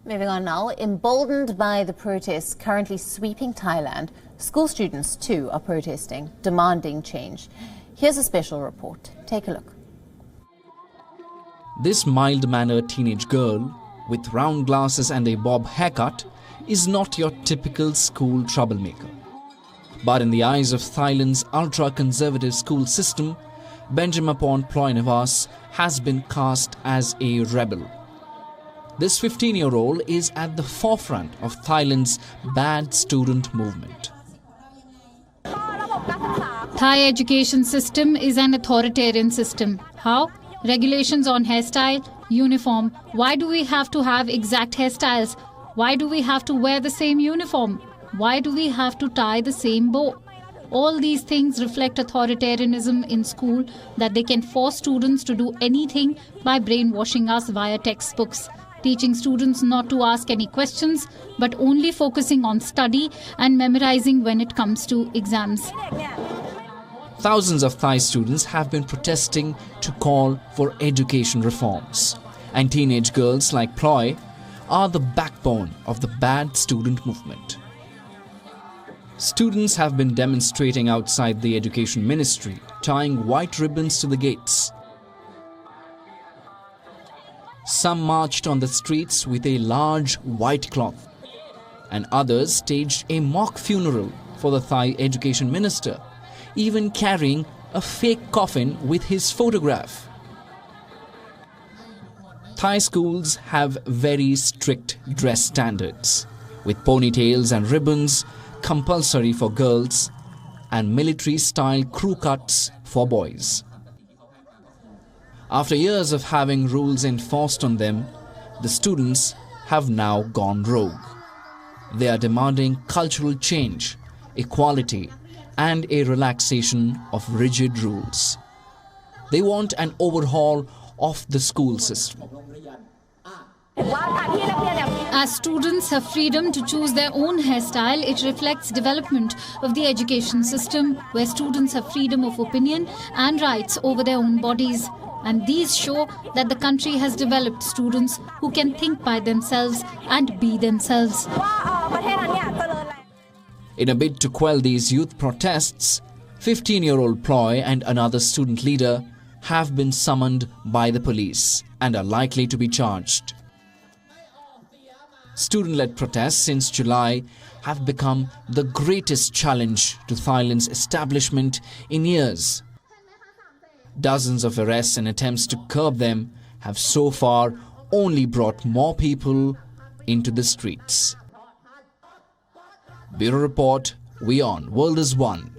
Moving on now, emboldened by the protests currently sweeping Thailand, school students too are protesting, demanding change. Here's a special report. Take a look. This mild-mannered teenage girl with round glasses and a bob haircut is not your typical school troublemaker. But in the eyes of Thailand's ultra-conservative school system, Benjamapon Prayuth has been cast as a rebel. This 15-year-old is at the forefront of Thailand's bad student movement. Thai education system is an authoritarian system. How? Regulations on hairstyle, uniform. Why do we have to have exact hairstyles? Why do we have to wear the same uniform? Why do we have to tie the same bow? All these things reflect authoritarianism in school, that they can force students to do anything by brainwashing us via textbooks, teaching students not to ask any questions, but only focusing on study and memorizing when it comes to exams. Thousands of Thai students have been protesting to call for education reforms. And teenage girls like Ploy are the backbone of the bad student movement. Students have been demonstrating outside the Education Ministry, tying white ribbons to the gates. Some marched on the streets with a large white cloth, and others staged a mock funeral for the Thai Education Minister, even carrying a fake coffin with his photograph. Thai schools have very strict dress standards, with ponytails and ribbons compulsory for girls and military-style crew cuts for boys. After years of having rules enforced on them, the students have now gone rogue. They are demanding cultural change, equality, and a relaxation of rigid rules. They want an overhaul of the school system. As students have freedom to choose their own hairstyle, it reflects development of the education system, where students have freedom of opinion and rights over their own bodies. And these show that the country has developed students who can think by themselves and be themselves. In a bid to quell these youth protests, 15-year-old Ploy and another student leader have been summoned by the police and are likely to be charged. Student-led protests since July have become the greatest challenge to Thailand's establishment in years. Dozens of arrests and attempts to curb them have so far only brought more people into the streets. Bureau Report, WION World is One.